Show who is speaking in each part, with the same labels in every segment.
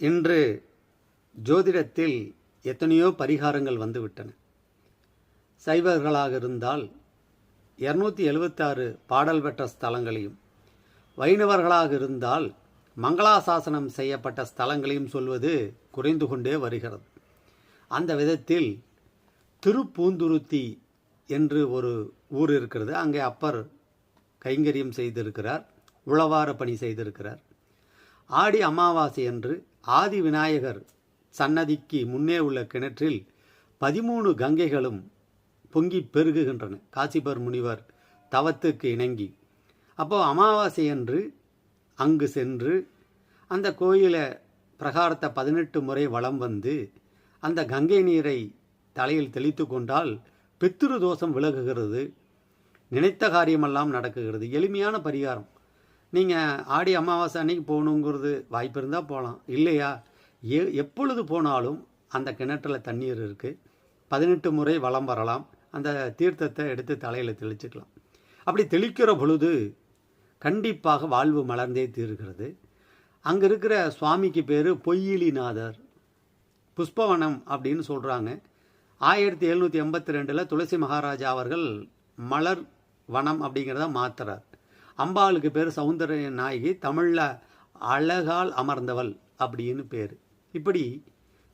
Speaker 1: இன்று ஜோதிடத்தில் எத்தனையோ பரிகாரங்கள் வந்துவிட்டன. சைவர்களாக இருந்தால் 276 பாடல் பெற்ற ஸ்தலங்களையும், வைணவர்களாக இருந்தால் மங்களாசாசனம் செய்யப்பட்ட ஸ்தலங்களையும் சொல்வது குறைந்து கொண்டே வருகிறது. அந்த விதத்தில் திருப்பூந்துருத்தி என்று ஒரு ஊர் இருக்கிறது. அங்கே அப்பர் கைங்கரியம் செய்திருக்கிறார், உழவார பணி செய்திருக்கிறார். ஆடி அமாவாசை அன்று ஆதி விநாயகர் சன்னதிக்கு முன்னே உள்ள கிணற்றில் 13 கங்கைகளும் பொங்கி பெருகுகின்றன, காசிபர் முனிவர் தவத்துக்கு இணங்கி. அப்போது அமாவாசை அன்று அங்கு சென்று அந்த கோயிலை பிரகாரத்தை 18 முறை வலம் வந்து அந்த கங்கை நீரை தலையில் தெளித்து கொண்டால் பித்ரு தோஷம் விலகுகிறது, நினைத்த காரியமெல்லாம் நடக்குகிறது. எளிமையான பரிகாரம். நீங்கள் ஆடி அமாவாசை அன்னைக்கு போகணுங்கிறது வாய்ப்பு இருந்தால் போகலாம், இல்லையா எப்பொழுது போனாலும் அந்த கிணற்றில் தண்ணீர் இருக்குது. 18 முறை வலம் வரலாம், அந்த தீர்த்தத்தை எடுத்து தலையில் தெளிச்சுக்கலாம். அப்படி தெளிக்கிற பொழுது கண்டிப்பாக வாழ்வு மலர்ந்தே தீர்கிறது. அங்கே இருக்கிற சுவாமிக்கு பேர் பொய்யிலிநாதர், புஷ்பவனம் அப்படின்னு சொல்கிறாங்க. 1782 துளசி மகாராஜா அவர்கள் மலர் வனம் அப்படிங்கிறத மாத்துறார். அம்பாளுக்கு பேர் சௌந்தரிய நாயகி, தமிழில் அழகால் அமர்ந்தவள் அப்படின்னு பேர். இப்படி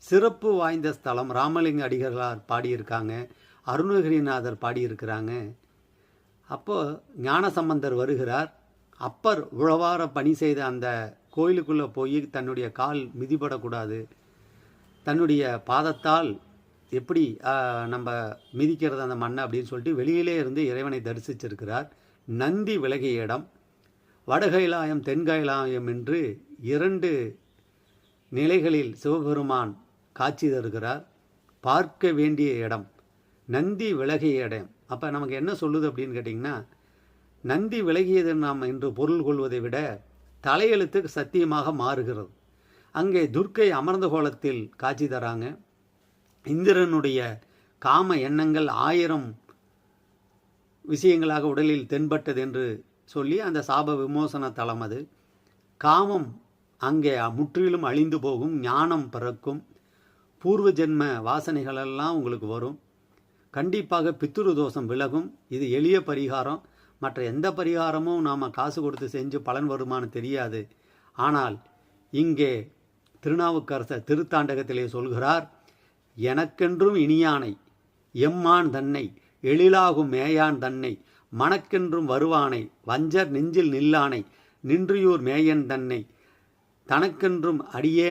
Speaker 1: சிறப்பு வாய்ந்த ஸ்தலம். ராமலிங்க அடிகளார் பாடியிருக்காங்க, அருணகிரிநாதர் பாடியிருக்கிறாங்க. அப்போது ஞானசம்பந்தர் வருகிறார். அப்பர் உழவார பணி செய்த அந்த கோயிலுக்குள்ளே போய் தன்னுடைய கால் மிதிப்படக்கூடாது, தன்னுடைய பாதத்தால் எப்படி நம்ம மிதிக்கிறது அந்த மண்ணை அப்படின்னு சொல்லிட்டு வெளியிலே இருந்து இறைவனை தரிசிச்சிருக்கிறார். நந்தி விலகிய இடம், வடகைலாயம் தென்கைலாயம் என்று 2 நிலைகளில் சிவபெருமான் காட்சி தருகிறார். பார்க்க வேண்டிய இடம் நந்தி விலகிய இடம். அப்போ நமக்கு என்ன சொல்லுது அப்படின்னு கேட்டிங்கன்னா, நந்தி விலகியது நாம் என்று பொருள் கொள்வதை விட தலையெழுத்துக்கு சத்தியமாக மாறுகிறது. அங்கே துர்க்கை அமர்ந்த கோலத்தில் காட்சி தராங்க. இந்திரனுடைய காம எண்ணங்கள் 1000 விஷயங்களாக உடலில் தென்பட்டது என்று சொல்லி அந்த சாப விமோசன தலம் அது. காமம் அங்கே முற்றிலும் அழிந்து போகும், ஞானம் பிறக்கும், பூர்வ ஜென்ம வாசனைகளெல்லாம் உங்களுக்கு வரும். கண்டிப்பாக பித்ரு தோஷம் விலகும். இது எளிய பரிகாரம். மற்ற எந்த பரிகாரமும் நாம் காசு கொடுத்து செஞ்சு பலன் வருமானு தெரியாது. ஆனால் இங்கே திருநாவுக்கரசர் திருத்தாண்டகத்திலே சொல்கிறார், எனக்கென்றும் இனியானை எம்மான் தன்னை எழிலாகும் மேயான் தன்னை மணக்கென்றும் வருவானை வஞ்சர் நெஞ்சில் நில்லானை நின்றியூர் மேயன் தன்னை தனக்கென்றும் அடியே